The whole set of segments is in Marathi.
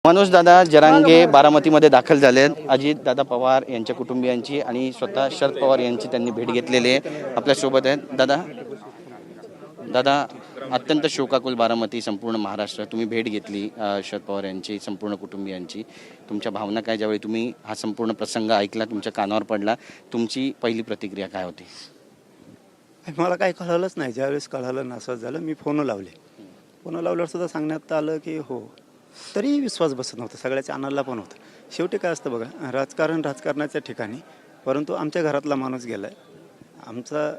मनोज दादा जरांगे बारामतीमध्ये दाखल झाले आहेत। अजित दादा पवार यांच्या कुटुंबियांची आणि स्वतः शरद पवार यांची त्यांनी भेट घेतलेली आहे। आपल्या सोबत आहेत दादा अत्यंत शोकाकुल बारामती संपूर्ण महाराष्ट्र तुम्ही भेट घेतली शरद पवार यांची संपूर्ण कुटुंबियांची। तुमच्या भावना काय ज्यावेळी तुम्ही हा संपूर्ण प्रसंग ऐकला तुमच्या कानावर पडला तुमची पहिली प्रतिक्रिया काय होती? मला काही कळलंच नाही। ज्यावेळेस कळालं ना असं झालं मी फोन लावल्यावर सुद्धा सांगण्यात आलं की हो, तरी विश्वास बसत नव्हता। सगळ्याच्या अनाला पण होतं। शेवटी काय असतं बघा, राजकारणाच्या ठिकाणी, परंतु आमच्या घरातला माणूस गेलाय, आमचा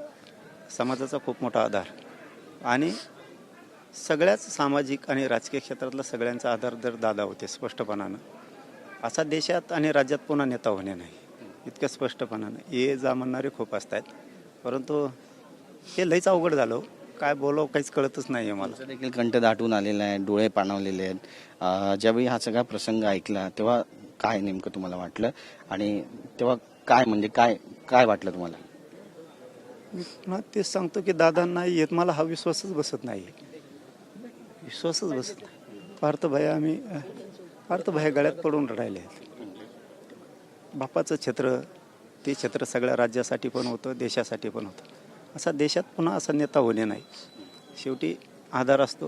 समाजाचा खूप मोठा आधार आणि सगळ्याच सामाजिक आणि राजकीय क्षेत्रातला सगळ्यांचा आधार जर दादा होते स्पष्टपणानं, असा देशात आणि राज्यात पुन्हा नेता होणे नाही इतक्या स्पष्टपणानं। ये जा म्हणणारे खूप असतात, परंतु हे लईच अवघड झालं। काय बोलावं काहीच कळतच नाही आहे मला। देखील कंठ दाटून आलेला आहे, डोळे पाणावलेले आहेत। ज्यावेळी हा सगळा प्रसंग ऐकला तेव्हा काय नेमकं तुम्हाला वाटलं आणि तेव्हा काय म्हणजे काय काय वाटलं तुम्हाला? मी पुन्हा तेच सांगतो की दादांना येत मला हा विश्वासच बसत नाही, विश्वासच बसत नाही। पार्थ भया गळ्यात पडून राहिले आहेत। बापाचं छत्र, ते छत्र सगळ्या राज्यासाठी पण होतं, देशासाठी पण होतं। असा देशात पुन्हा असा नेता होणे नाही। शेवटी आधार असतो,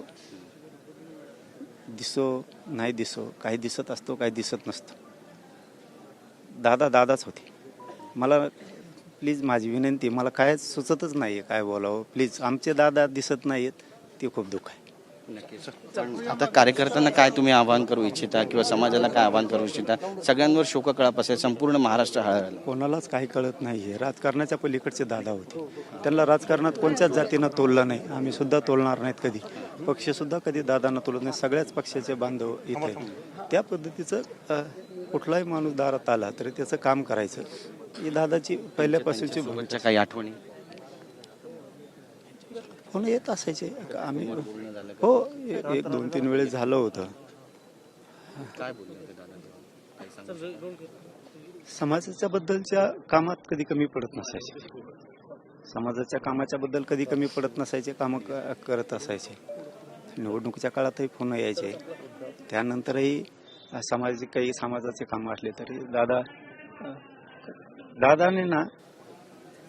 दिसो नाही दिसो, काही दिसत असतो काही दिसत नसतो। दादाच होते। मला प्लीज माझी विनंती, मला काय सुचतच नाही आहे काय बोलावं। प्लीज आमचे दादा दिसत नाहीत, ते खूप दुःख आहे। आता कार्यकर्त्यांना काय तुम्ही आवाहन करू इच्छिता किंवा समाजाला काय आवाहन करू इच्छिता? सगळ्यांवर शोककळा पसरला, संपूर्ण महाराष्ट्र हळहळला। कोणालाच काही कळत नाहीये। राजकारणाच्या पलीकडचे दादा होते। त्यांना राजकारणात कोणत्याच जातीनं तोललं नाही, आम्ही सुद्धा तोलणार नाहीत कधी। पक्ष सुद्धा कधी दादांना तोलत नाही। सगळ्याच पक्षाचे बांधव इथे आहेत। त्या पद्धतीचं कुठलाही माणूस दारात आला तरी त्याचं काम करायचं ही दादाची पहिल्यापासूनची भूमिका। काही आठवणी फोन येत असायचे आम्ही, हो 1-2-3 वेळेस झालं होतं। समाजाच्या बद्दलच्या कामात कधी कमी पडत नसायचे, समाजाच्या कामाच्या बद्दल कधी कमी पडत नसायचे, कामं करत असायचे। निवडणुकीच्या काळातही फोन यायचे, त्यानंतरही काही समाजाचे कामं असले तरी दादाने ना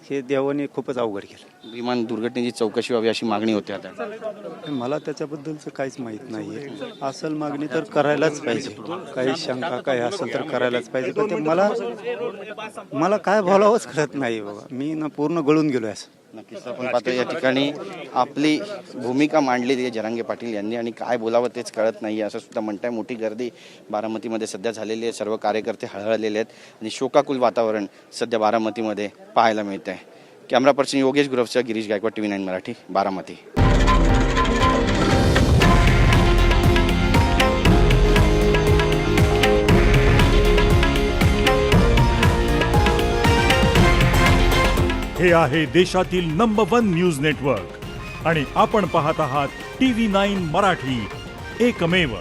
हे देवाने खूपच अवघड केलं। विमान दुर्घटनेची चौकशी व्हावी अशी मागणी होती आता। मला त्याच्याबद्दलचं काहीच माहीत नाहीये। असल मागणी तर करायलाच पाहिजे, काही शंका काही असेल तर करायलाच पाहिजे, पण ते मला काय बोलावंच कळत नाही बाबा। मी ना पूर्ण गळून गेलोय असं। नक्कीच आपण पाहतो या ठिकाणी आपली भूमिका मांडली आहे जरांगे पाटील यांनी आणि काय बोलावं तेच कळत नाही असं सुद्धा म्हणताय। मोठी गर्दी बारामतीमध्ये सध्या झालेली आहे, सर्व कार्यकर्ते हळहळलेले आहेत आणि शोकाकुल वातावरण सध्या बारामतीमध्ये पाहायला मिळत आहे। कॅमेरा पर्सन योगेश गुरवचा गिरीश गायकवाड, TV9 मराठी, बारामती। हे आहे देशातील नंबर 1 न्यूज नेटवर्क आणि आपण पाहत आहात TV9 मराठी, एकमेव।